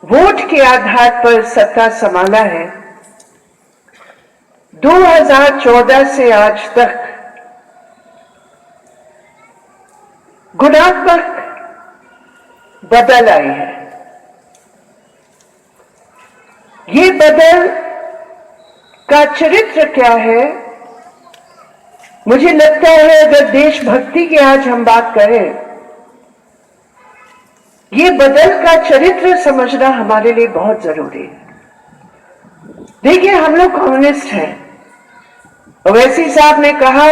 Vote के आधार पर सत्ता संभाला है। 2014 से आज तक गुणात्मक बदल आई है। ये बदल का चरित्र क्या है? मुझे लगता है अगर देशभक्ति की आज हम बात करें, ये बदल का चरित्र समझना हमारे लिए बहुत जरूरी है। देखिए, हम लोग कम्युनिस्ट हैं। ओवैसी साहब ने कहा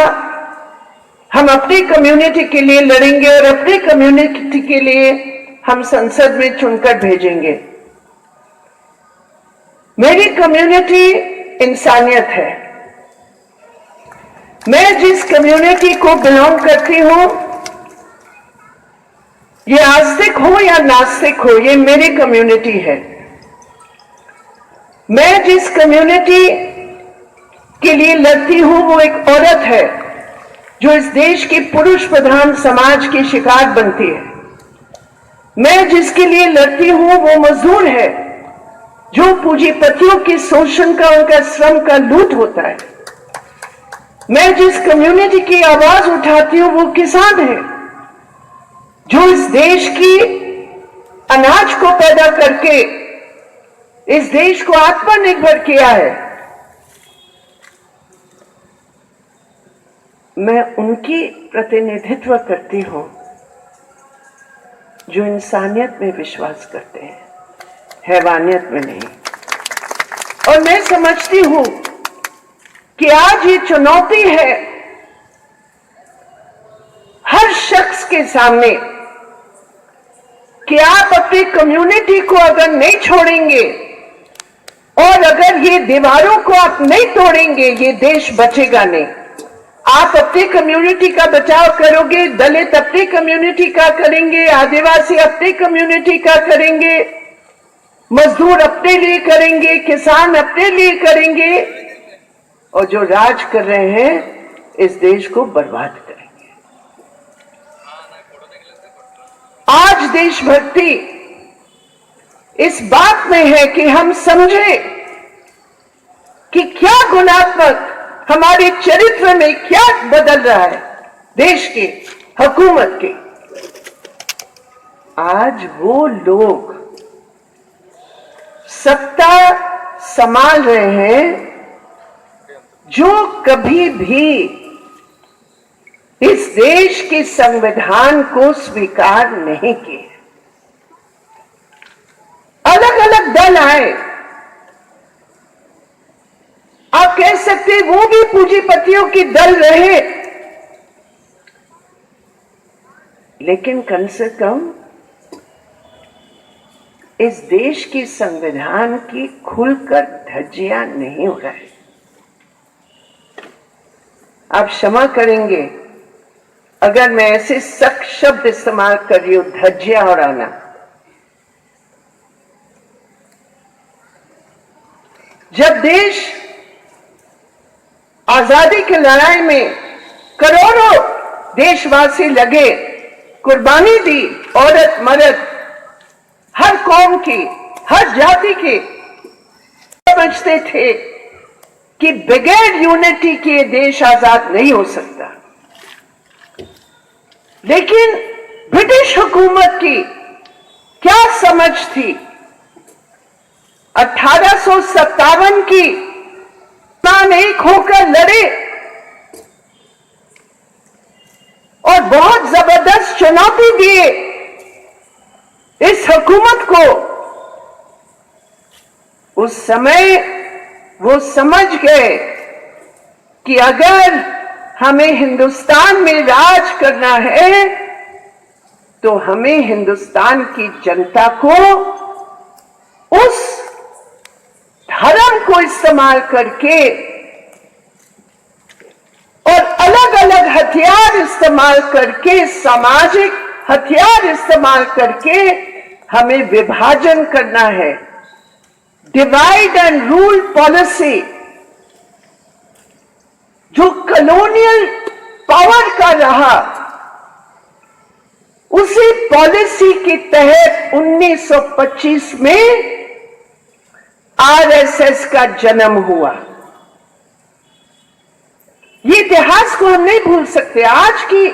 हम अपनी कम्युनिटी के लिए लड़ेंगे और अपनी कम्युनिटी के लिए हम संसद में चुनकर भेजेंगे। मेरी कम्युनिटी इंसानियत है। मैं जिस कम्युनिटी को बिलोंग करती हूं, ये आस्तिक हो या नास्तिक हो, ये मेरी कम्युनिटी है। मैं जिस कम्युनिटी के लिए लड़ती हूं वो एक औरत है जो इस देश की पुरुष प्रधान समाज की शिकार बनती है। मैं जिसके लिए लड़ती हूं वो मजदूर है जो पूंजीपतियों के शोषण का, उनका श्रम का लूट होता है। मैं जिस कम्युनिटी की आवाज उठाती हूं वो किसान है जो इस देश की अनाज को पैदा करके इस देश को आत्मनिर्भर किया है। मैं उनकी प्रतिनिधित्व करती हूं जो इंसानियत में विश्वास करते हैं, हैवानियत में नहीं। और मैं समझती हूं कि आज ये चुनौती है हर शख्स के सामने कि आप अपनी कम्युनिटी को अगर नहीं छोड़ेंगे और अगर ये दीवारों को आप नहीं तोड़ेंगे, ये देश बचेगा नहीं। आप अपनी कम्युनिटी का बचाव करोगे, दलित अपनी कम्युनिटी का करेंगे, आदिवासी अपनी कम्युनिटी का करेंगे, मजदूर अपने लिए करेंगे, किसान अपने लिए करेंगे, और जो राज कर रहे हैं इस देश को बर्बाद करेंगे। आज देशभक्ति इस बात में है कि हम समझे कि क्या गुणात्मक हमारे चरित्र में क्या बदल रहा है देश के, हुकूमत के। आज वो लोग सत्ता संभाल रहे हैं जो कभी भी इस देश के संविधान को स्वीकार नहीं किए। अलग अलग दल आए, आप कह सकते हैं वो भी पूंजीपतियों की दल रहे, लेकिन कम से कम इस देश की संविधान की खुलकर धज्जियां नहीं उड़ाए। आप क्षमा करेंगे अगर मैं ऐसे सख्त शब्द इस्तेमाल कर रही हूं, धज्जियां उड़ाना। जब देश आजादी की लड़ाई में करोड़ों देशवासी लगे, कुर्बानी दी, औरत मर्द हर कौम की, हर जाति की, समझते थे कि बगैर यूनिटी के देश आजाद नहीं हो सकता। लेकिन ब्रिटिश हुकूमत की क्या समझ थी? 1857 की एक होकर लड़े और बहुत जबरदस्त चुनौती दिए इस हुकूमत को। उस समय वो समझ गए कि अगर हमें हिंदुस्तान में राज करना है तो हमें हिंदुस्तान की जनता को उस धर्म को इस्तेमाल करके और अलग अलग हथियार इस्तेमाल करके, सामाजिक हथियार इस्तेमाल करके हमें विभाजन करना है। डिवाइड एंड रूल पॉलिसी जो कॉलोनियल पावर का रहा, उसी पॉलिसी के तहत 1925 में आरएसएस का जन्म हुआ। ये इतिहास को हम नहीं भूल सकते। आज की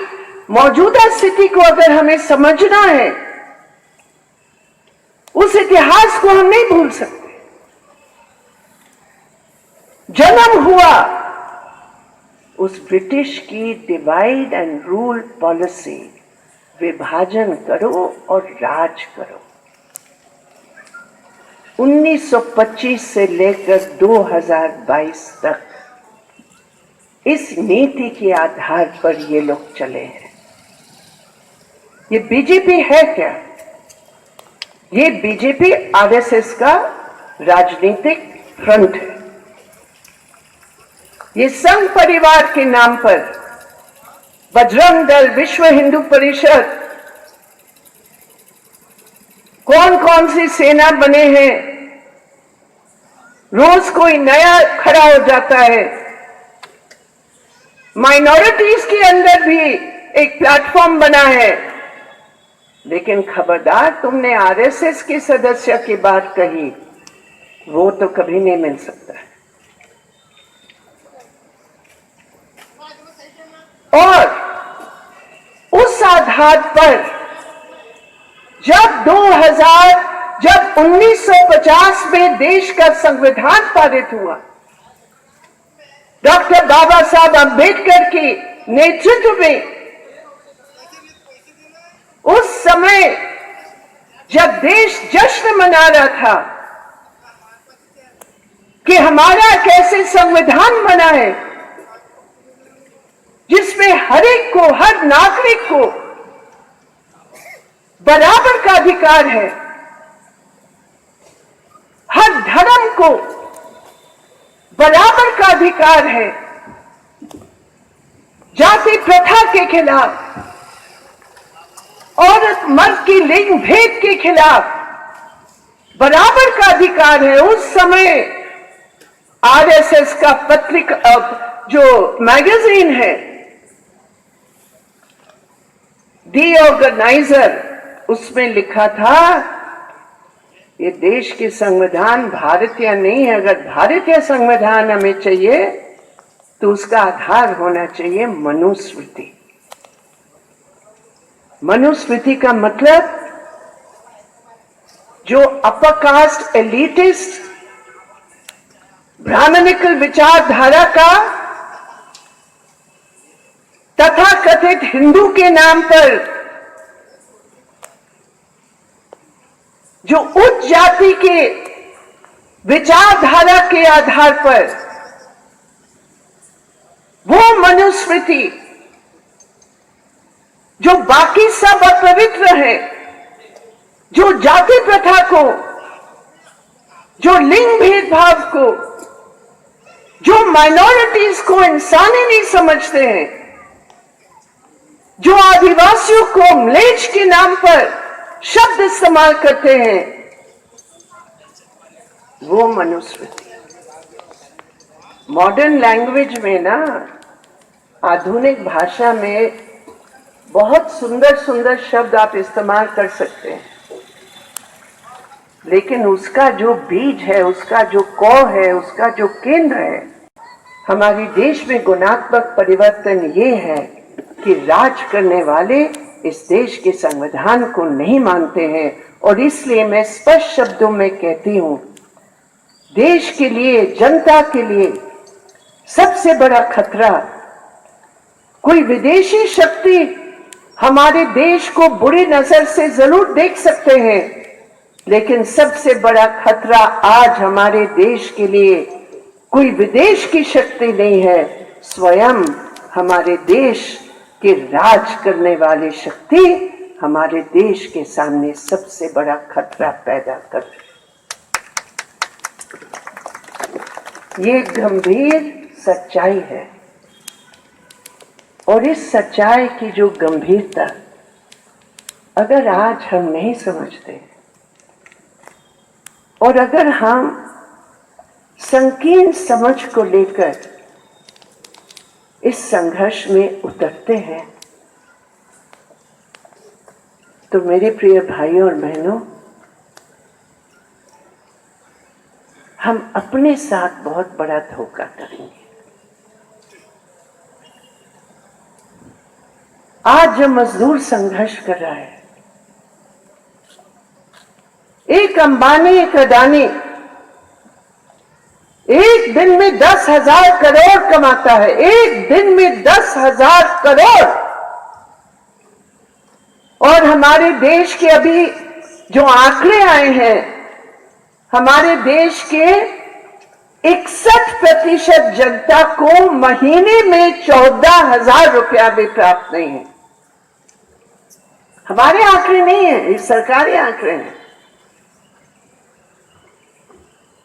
मौजूदा स्थिति को अगर हमें समझना है, उस इतिहास को हम नहीं भूल सकते। जन्म हुआ उस ब्रिटिश की डिवाइड एंड रूल पॉलिसी, विभाजन करो और राज करो। 1925 से लेकर 2022 तक इस नीति के आधार पर ये लोग चले हैं। ये बीजेपी है क्या? ये बीजेपी आरएसएस का राजनीतिक फ्रंट है। ये संघ परिवार के नाम पर बजरंग दल, विश्व हिंदू परिषद, कौन कौन सी सेना बने हैं, रोज कोई नया खड़ा हो जाता है। माइनॉरिटीज के अंदर भी एक प्लेटफॉर्म बना है, लेकिन खबरदार, तुमने आरएसएस के सदस्य की बात कही, वो तो कभी नहीं मिल सकता। और उस आधार पर जब 1950 में देश का संविधान पारित हुआ, डॉक्टर बाबा साहब अंबेडकर के नेतृत्व में, उस समय जब देश जश्न मना रहा था कि हमारा कैसे संविधान बना है जिसमें हर एक को, हर नागरिक को बराबर का अधिकार है, हर धर्म को बराबर का अधिकार है, जाति प्रथा के खिलाफ, औरत मर्द की लिंग भेद के खिलाफ बराबर का अधिकार है। उस समय आरएसएस का पत्रिका, जो मैगजीन है दी ऑर्गेनाइजर, उसमें लिखा था ये देश के संविधान भारतीय नहीं है। अगर भारतीय संविधान हमें चाहिए तो उसका आधार होना चाहिए मनुस्मृति। मनुस्मृति का मतलब जो अपर कास्ट, एलिटिस्ट, ब्राह्मणिकल विचारधारा का तथा कथित हिंदू के नाम पर जो उच्च जाति के विचारधारा के आधार पर वो मनुस्मृति, जो बाकी सब अपवित्र है, जो जाति प्रथा को, जो लिंग भेदभाव को, जो माइनॉरिटीज को इंसान ही नहीं समझते हैं, जो आदिवासियों को म्लेच्छ के नाम पर शब्द इस्तेमाल करते हैं, वो मनुस्मृति। मॉडर्न लैंग्वेज में ना, आधुनिक भाषा में बहुत सुंदर सुंदर शब्द आप इस्तेमाल कर सकते हैं, लेकिन उसका जो बीज है, उसका जो कौ है, उसका जो केंद्र है, हमारे देश में गुणात्मक परिवर्तन ये है कि राज करने वाले इस देश के संविधान को नहीं मानते हैं। और इसलिए मैं स्पष्ट शब्दों में कहती हूं, देश के लिए, जनता के लिए सबसे बड़ा खतरा कोई विदेशी शक्ति हमारे देश को बुरी नजर से जरूर देख सकते हैं, लेकिन सबसे बड़ा खतरा आज हमारे देश के लिए कोई विदेश की शक्ति नहीं है, स्वयं हमारे देश के राज करने वाली शक्ति हमारे देश के सामने सबसे बड़ा खतरा पैदा कर रही है। ये गंभीर सच्चाई है, और इस सच्चाई की जो गंभीरता अगर आज हम नहीं समझते, और अगर हम संकीर्ण समझ को लेकर इस संघर्ष में उतरते हैं, तो मेरे प्रिय भाइयों और बहनों, हम अपने साथ बहुत बड़ा धोखा करेंगे। आज जो मजदूर संघर्ष कर रहा है, एक अंबानी एक अडानी एक दिन में 10,000 करोड़ कमाता है, एक दिन में 10,000 करोड़। और हमारे देश के अभी जो आंकड़े आए हैं, हमारे देश के 61% जनता को महीने में 14,000 रुपया भी प्राप्त नहीं है। हमारे आंकड़े नहीं है, ये सरकारी आंकड़े हैं।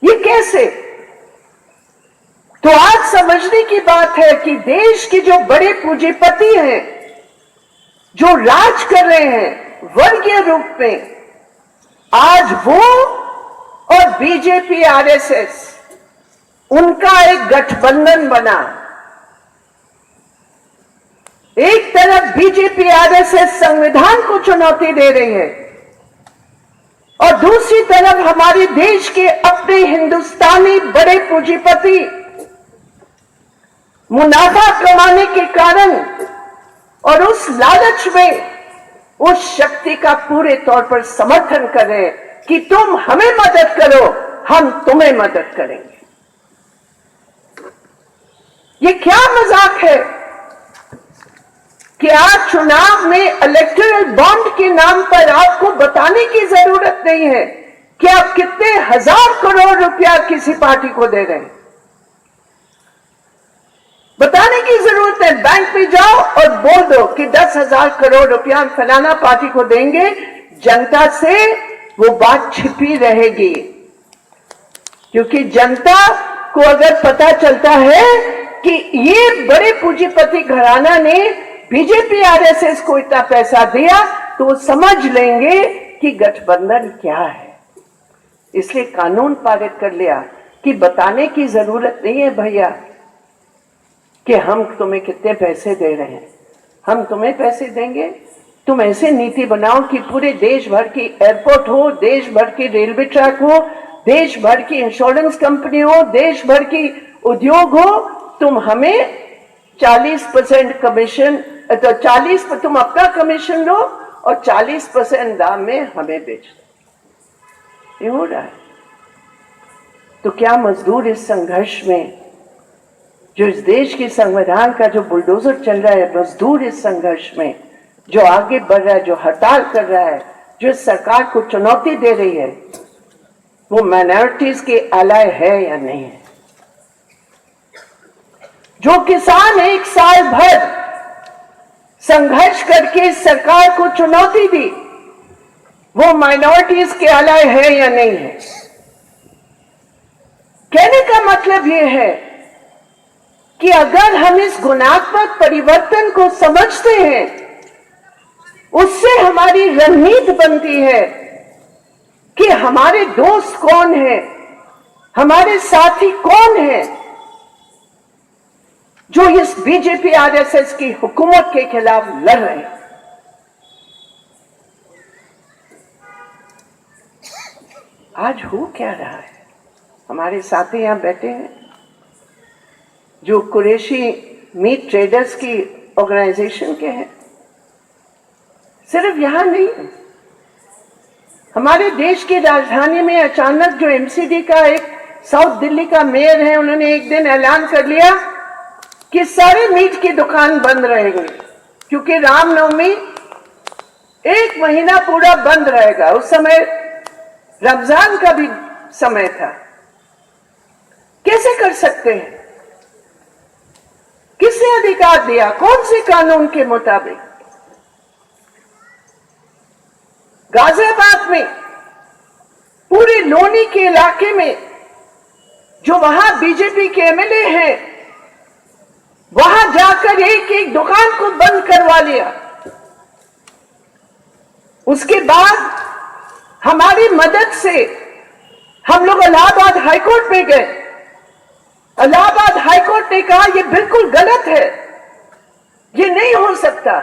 ये कैसे? तो आज समझने की बात है कि देश के जो बड़े पूंजीपति हैं, जो राज कर रहे हैं वर्गीय रूप में, आज वो और बीजेपी आरएसएस, उनका एक गठबंधन बना। एक तरफ बीजेपी आरएसएस संविधान को चुनौती दे रही है और दूसरी तरफ हमारे देश के अपने हिंदुस्तानी बड़े पूंजीपति मुनाफा कमाने के कारण और उस लालच में उस शक्ति का पूरे तौर पर समर्थन कर रहे हैं कि तुम हमें मदद करो, हम तुम्हें मदद करेंगे। ये क्या मजाक है कि आज चुनाव में इलेक्टोरल बॉन्ड के नाम पर आपको बताने की जरूरत नहीं है कि आप कितने हजार करोड़ रुपया किसी पार्टी को दे रहे हैं। बताने की जरूरत है। बैंक में जाओ और बोल दो कि 10,000 करोड़ रुपया फलाना पार्टी को देंगे। जनता से वो बात छिपी रहेगी, क्योंकि जनता को अगर पता चलता है कि ये बड़े पूंजीपति घराना ने बीजेपी आरएसएस को इतना पैसा दिया, तो वो समझ लेंगे कि गठबंधन क्या है। इसलिए कानून पारित कर लिया कि बताने की जरूरत नहीं है भैया कि हम तुम्हें कितने पैसे दे रहे हैं। हम तुम्हें पैसे देंगे, तुम ऐसे नीति बनाओ कि पूरे देश भर की एयरपोर्ट हो, देश भर की रेलवे ट्रैक हो, देश भर की इंश्योरेंस कंपनी हो, देश भर की उद्योग हो। तुम हमें 40% कमीशन, तो 40 तुम अपना कमीशन लो और 40% दाम में हमें बेच दो। ये हो रहा है। तो क्या मजदूर इस संघर्ष में, जो इस देश के संविधान का जो बुलडोजर चल रहा है, मजदूर इस संघर्ष में जो आगे बढ़ रहा है, जो हड़ताल कर रहा है, जो इस सरकार को चुनौती दे रही है, वो माइनॉरिटीज के एलाय है या नहीं है? जो किसान एक साल भर संघर्ष करके इस सरकार को चुनौती दी, वो माइनॉरिटीज के एलाय है या नहीं है? कहने का मतलब यह है कि अगर हम इस गुणात्मक परिवर्तन को समझते हैं, उससे हमारी रणनीति बनती है कि हमारे दोस्त कौन है, हमारे साथी कौन है जो इस बीजेपी आरएसएस की हुकूमत के खिलाफ लड़ रहे हैं। आज हो क्या रहा है? हमारे साथी यहां बैठे हैं जो कुरैशी मीट ट्रेडर्स की ऑर्गेनाइजेशन के हैं। सिर्फ यहां नहीं, हमारे देश की राजधानी में अचानक जो एमसीडी का एक साउथ दिल्ली का मेयर है, उन्होंने एक दिन ऐलान कर लिया कि सारे मीट की दुकान बंद रहेंगी, क्योंकि रामनवमी 1 महीना पूरा बंद रहेगा। उस समय रमजान का भी समय था। कैसे कर सकते हैं? किसने अधिकार दिया? कौन से कानून के मुताबिक? गाजियाबाद में, पूरे लोनी के इलाके में, जो वहां बीजेपी के एमएलए हैं, वहां जाकर एक एक दुकान को बंद करवा लिया। उसके बाद हमारी मदद से हम लोग इलाहाबाद हाईकोर्ट में गए। इलाहाबाद हाईकोर्ट ने कहा यह बिल्कुल गलत है, ये नहीं हो सकता।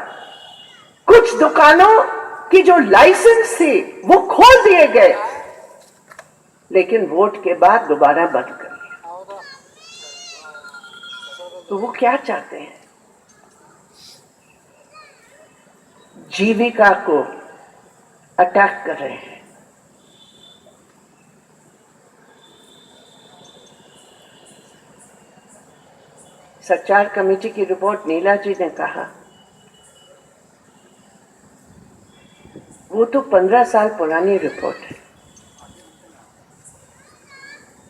कुछ दुकानों की जो लाइसेंस थी वो खोल दिए गए, लेकिन वोट के बाद दोबारा बंद कर दिया। तो वो क्या चाहते हैं? जीविका को अटैक कर रहे हैं। सचार कमेटी की रिपोर्ट नीला जी ने कहा, वो तो 15 साल पुरानी रिपोर्ट है,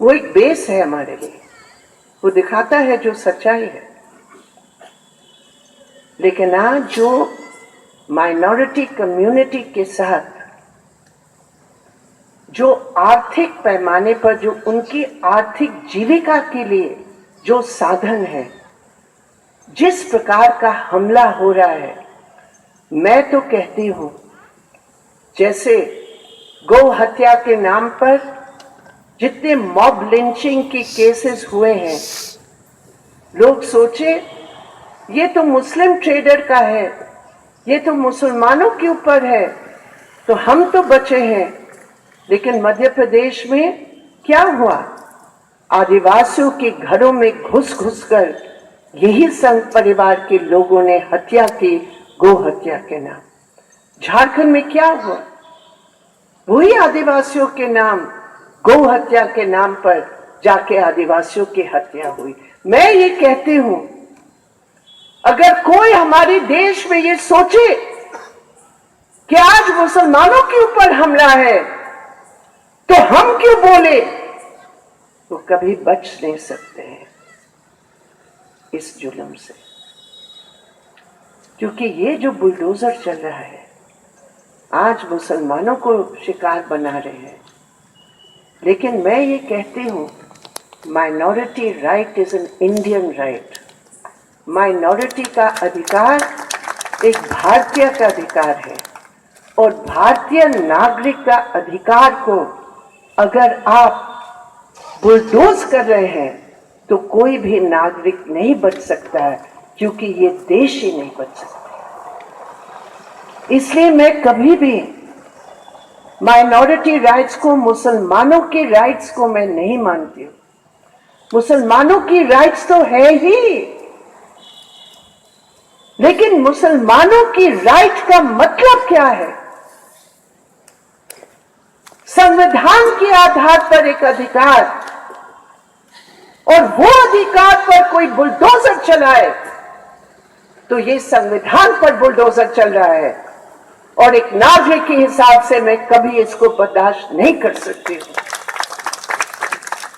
वो एक बेस है हमारे लिए, वो दिखाता है जो सच्चाई है। लेकिन आज जो माइनॉरिटी कम्युनिटी के साथ जो आर्थिक पैमाने पर जो उनकी आर्थिक जीविका के लिए जो साधन है, जिस प्रकार का हमला हो रहा है, मैं तो कहती हूं जैसे गौ हत्या के नाम पर जितने मॉब लिंचिंग के केसेस हुए हैं, लोग सोचे ये तो मुस्लिम ट्रेडर का है, ये तो मुसलमानों के ऊपर है, तो हम तो बचे हैं। लेकिन मध्य प्रदेश में क्या हुआ? आदिवासियों के घरों में घुस घुसकर यही संघ परिवार के लोगों ने हत्या की, गौ हत्या के नाम। झारखंड में क्या हुआ? वही आदिवासियों के नाम, गौ हत्या के नाम पर जाके आदिवासियों की हत्या हुई। मैं ये कहती हूं, अगर कोई हमारे देश में ये सोचे कि आज मुसलमानों के ऊपर हमला है तो हम क्यों बोले, तो कभी बच नहीं सकते हैं इस जुल्म से। क्योंकि ये जो बुलडोजर चल रहा है, आज मुसलमानों को शिकार बना रहे हैं। लेकिन मैं ये कहती हूं, minority right is an Indian right. Minority का अधिकार एक भारतीय का अधिकार है, और भारतीय नागरिक का अधिकार को अगर आप बुलडोज कर रहे हैं तो कोई भी नागरिक नहीं बच सकता है, क्योंकि ये देश ही नहीं बच सकता। इसलिए मैं कभी भी माइनॉरिटी राइट्स को, मुसलमानों के राइट्स को मैं नहीं मानती हूं। मुसलमानों की राइट्स तो है ही, लेकिन मुसलमानों की राइट का मतलब क्या है? संविधान के आधार पर एक अधिकार, और वो अधिकार पर कोई बुलडोजर चलाए तो ये संविधान पर बुलडोजर चल रहा है, और एक नागरिक के हिसाब से मैं कभी इसको बर्दाश्त नहीं कर सकती हूं।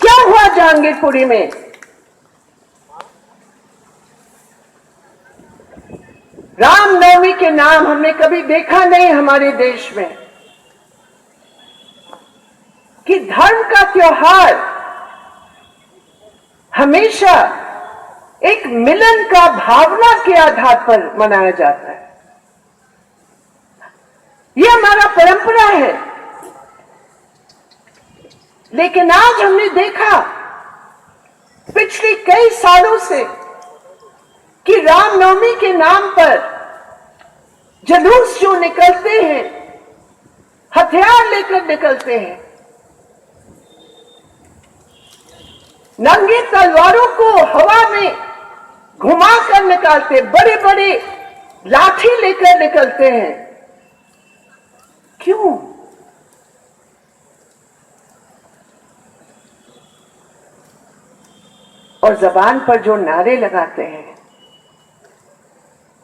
क्या हुआ जहांगीरपुरी में? रामनवमी के नाम हमने कभी देखा नहीं हमारे देश में कि धर्म का त्योहार हमेशा एक मिलन का भावना के आधार पर मनाया जाता है। यह हमारा परंपरा है। लेकिन आज हमने देखा पिछले कई सालों से कि रामनवमी के नाम पर जुलूस जो निकलते हैं, हथियार लेकर निकलते हैं, नंगे तलवारों को हवा में घुमाकर निकालते, बड़े बड़े लाठी लेकर निकलते हैं। क्यों? और जबान पर जो नारे लगाते हैं,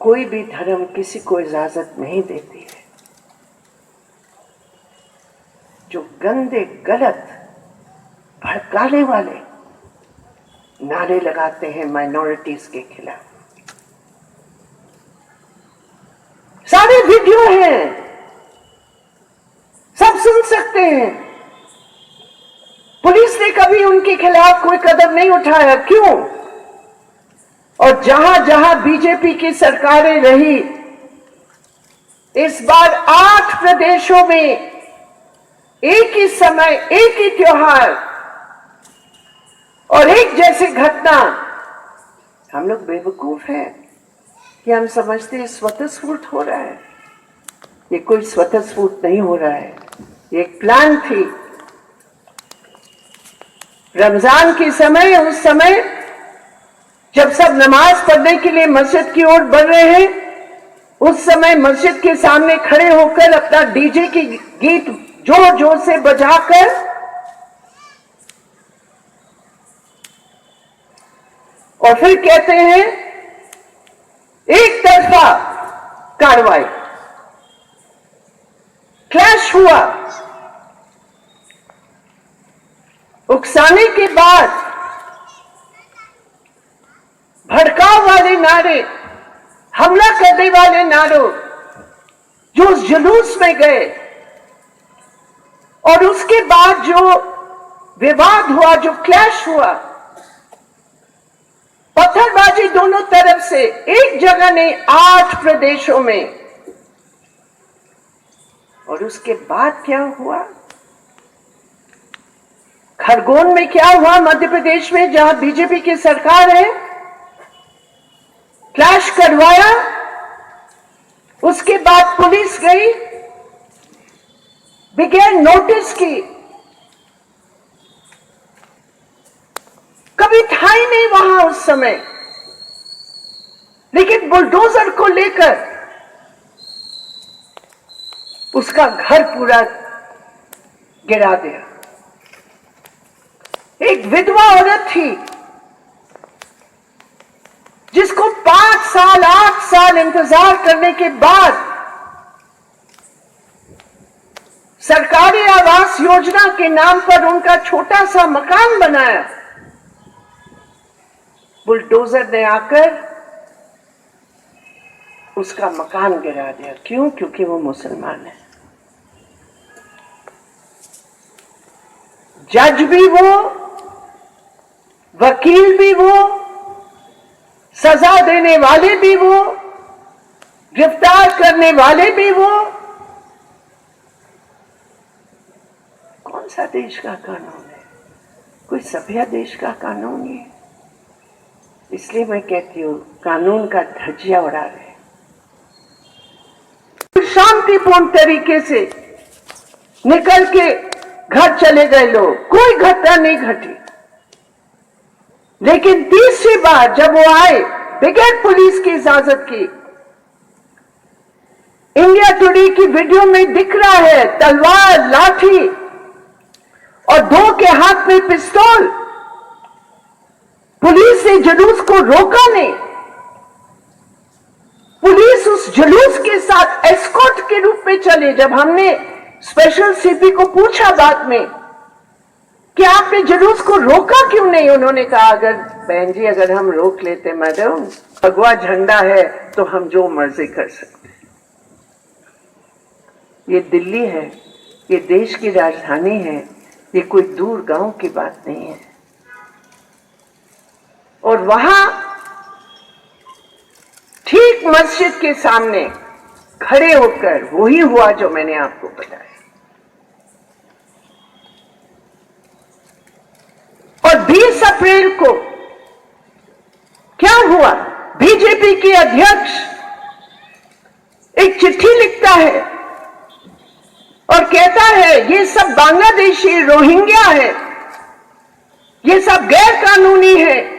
कोई भी धर्म किसी को इजाजत नहीं देती है। जो गंदे, गलत, भड़काने वाले नारे लगाते हैं माइनॉरिटीज के खिलाफ, सारे वीडियो हैं, सब सुन सकते हैं। पुलिस ने कभी उनके खिलाफ कोई कदम नहीं उठाया, क्यों? और जहां जहां बीजेपी की सरकारें रही, इस बार 8 प्रदेशों में एक ही समय, एक ही त्योहार और एक जैसी घटना। हम लोग बेवकूफ हैं कि हम समझते हैं स्वतःस्फूर्त हो रहा है। ये कोई स्वतःस्फूर्त नहीं हो रहा है, ये एक प्लान थी। रमजान के समय, उस समय जब सब नमाज पढ़ने के लिए मस्जिद की ओर बढ़ रहे हैं, उस समय मस्जिद के सामने खड़े होकर अपना डीजे की गीत जोर जोर से बजाकर और फिर कहते हैं एक तरफा कार्रवाई, क्लैश हुआ। उकसाने के बाद भड़काव वाले नारे, हमला करने वाले नारों जो उस जुलूस में गए, और उसके बाद जो विवाद हुआ, जो क्लैश हुआ, पत्थरबाजी दोनों तरफ से, एक जगह नहीं 8 प्रदेशों में। और उसके बाद क्या हुआ? खरगोन में क्या हुआ? मध्य प्रदेश में जहां बीजेपी की सरकार है, क्लैश करवाया। उसके बाद पुलिस गई, बगैर नोटिस की, कभी था ही नहीं वहां उस समय, लेकिन बुलडोजर को लेकर उसका घर पूरा गिरा दिया। एक विधवा औरत थी जिसको 5 साल 8 साल इंतजार करने के बाद सरकारी आवास योजना के नाम पर उनका छोटा सा मकान बनाया, बुलडोजर ने आकर उसका मकान गिरा दिया। क्यों? क्योंकि वो मुसलमान है। जज भी वो, वकील भी वो, सजा देने वाले भी वो, गिरफ्तार करने वाले भी वो। कौन सा देश का कानून है? कोई सभ्य देश का कानून है? इसलिए मैं कहती हूं कानून का धज्जिया उड़ा रहे। शांतिपूर्ण तरीके से निकल के घर चले गए लोग, कोई घटना नहीं घटी। लेकिन तीसरी बार जब वो आए बगैर पुलिस की इजाजत की, इंडिया टुडे की वीडियो में दिख रहा है तलवार, लाठी और 2 के हाथ में पिस्तौल। पुलिस ने जुलूस को रोका नहीं। पुलिस उस जुलूस के साथ एस्कॉर्ट के रूप में चले। जब हमने स्पेशल सीपी को पूछा बाद में कि आपने जुलूस को रोका क्यों नहीं, उन्होंने कहा अगर बहन जी अगर हम रोक लेते मैडम, भगवा झंडा है तो हम जो मर्जी कर सकते। ये दिल्ली है, ये देश की राजधानी है, ये कोई दूर गांव की बात नहीं है। और वहां ठीक मस्जिद के सामने खड़े होकर वही हुआ जो मैंने आपको बताया। और 20 अप्रैल को क्या हुआ? बीजेपी के अध्यक्ष एक चिट्ठी लिखता है और कहता है ये सब बांग्लादेशी रोहिंग्या है, ये सब गैर कानूनी है,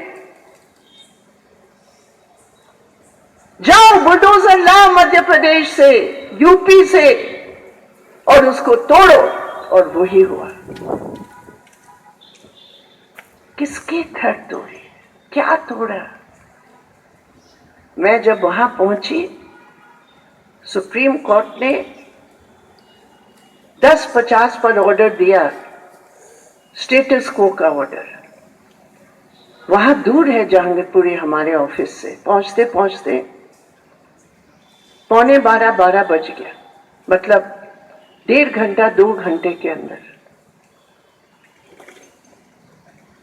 जाओ बुलडोजर लाओ मध्य प्रदेश से, यूपी से और उसको तोड़ो। और वही हुआ। किसके घर तोड़े, क्या तोड़ा? मैं जब वहां पहुंची, सुप्रीम कोर्ट ने 1050 पर ऑर्डर दिया, स्टेटस को का ऑर्डर। वहां दूर है जहांगीरपुरी हमारे ऑफिस से। पहुंचते पहुंचते 11:45 बज गया, मतलब 1.5 घंटा 2 घंटे के अंदर।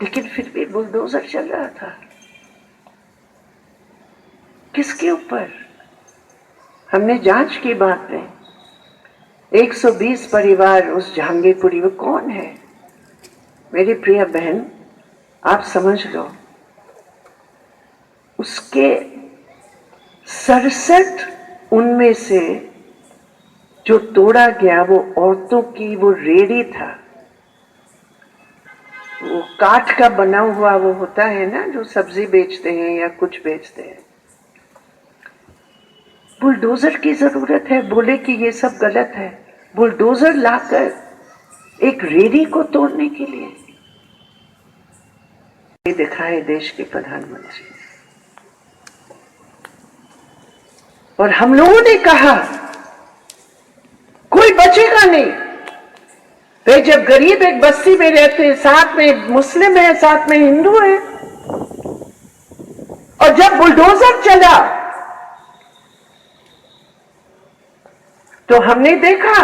लेकिन फिर भी बुलडोजर चल रहा था। किसके ऊपर? हमने जांच की बात में 120 परिवार उस जहांगीरपुरी में कौन है? मेरी प्रिय बहन, आप समझ लो, उसके 67 उनमें से जो तोड़ा गया वो औरतों की वो रेड़ी था, वो काठ का बना हुआ वो होता है ना, जो सब्जी बेचते हैं या कुछ बेचते हैं। बुलडोजर की जरूरत है, बोले कि ये सब गलत है, बुलडोजर लाकर एक रेड़ी को तोड़ने के लिए ये दिखाए देश के प्रधानमंत्री। और हम लोगों ने कहा कोई बचेगा नहीं। वे जब गरीब एक बस्ती में रहते हैं, साथ में मुस्लिम है, साथ में हिंदू है, और जब बुलडोजर चला तो हमने देखा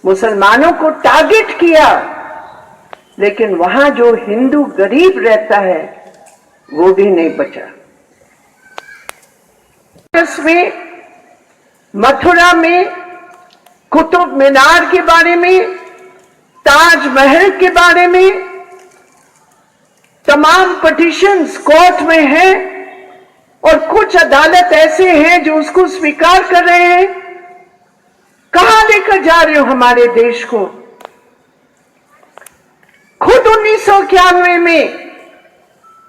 मुसलमानों को टारगेट किया, लेकिन वहां जो हिंदू गरीब रहता है वो भी नहीं बचा। इसमें मथुरा में कुतुब मीनार के बारे में, ताजमहल के बारे में तमाम पिटीशंस कोर्ट में हैं, और कुछ अदालत ऐसे हैं जो उसको स्वीकार कर रहे हैं। कहां लेकर जा रहे हो हमारे देश को? खुद 1991 में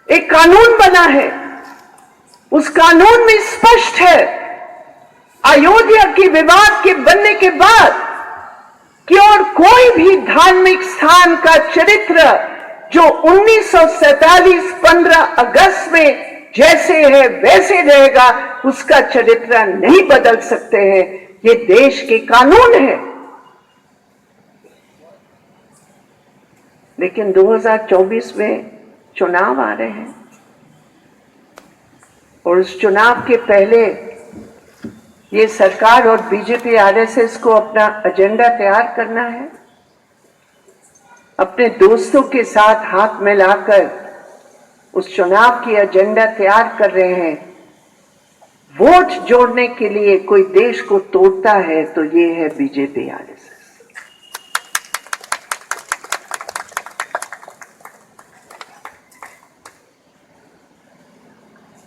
एक कानून बना है, उस कानून में स्पष्ट है अयोध्या के विवाद के बनने के बाद कि और कोई भी धार्मिक स्थान का चरित्र जो 1947 15 अगस्त में जैसे है वैसे रहेगा, उसका चरित्र नहीं बदल सकते हैं। ये देश के कानून है। लेकिन 2024 में चुनाव आ रहे हैं, और उस चुनाव के पहले ये सरकार और बीजेपी आरएसएस को अपना एजेंडा तैयार करना है। अपने दोस्तों के साथ हाथ मिलाकर उस चुनाव की एजेंडा तैयार कर रहे हैं। वोट जोड़ने के लिए कोई देश को तोड़ता है तो ये है बीजेपी आरएसएस।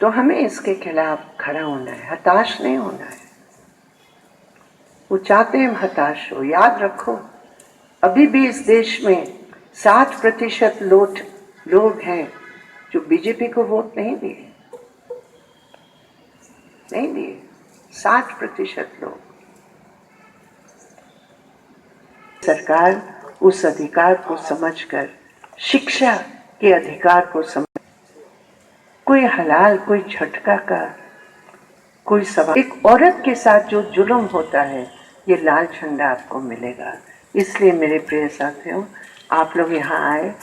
तो हमें इसके खिलाफ खड़ा होना है, हताश नहीं होना है। वो चाहते हैं हम हताश हो। याद रखो, अभी भी इस देश में 60% लोग हैं जो बीजेपी को वोट नहीं दिए, 60% लोग। सरकार उस अधिकार को समझकर, शिक्षा के अधिकार को समझ, कोई हलाल, कोई झटका का कोई सवाल, एक औरत के साथ जो जुल्म होता है, ये लाल झंडा आपको मिलेगा। इसलिए मेरे प्रिय साथियों, आप लोग यहाँ आए,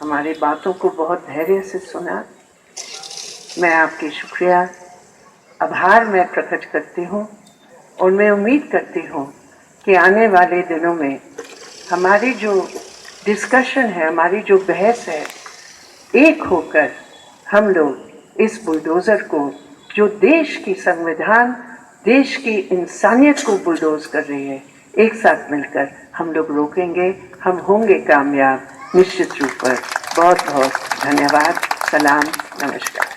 हमारी बातों को बहुत धैर्य से सुना। मैं आपकी शुक्रिया, आभार मैं प्रकट करती हूँ, और मैं उम्मीद करती हूँ कि आने वाले दिनों में हमारी जो डिस्कशन है, हमारी जो बहस है, एक होकर हम लोग इस बुलडोजर को, जो देश की संविधान, देश की इंसानियत को बुलडोज कर रही है, एक साथ मिलकर हम लोग रोकेंगे। हम होंगे कामयाब निश्चित रूप पर। बहुत बहुत धन्यवाद। सलाम, नमस्कार।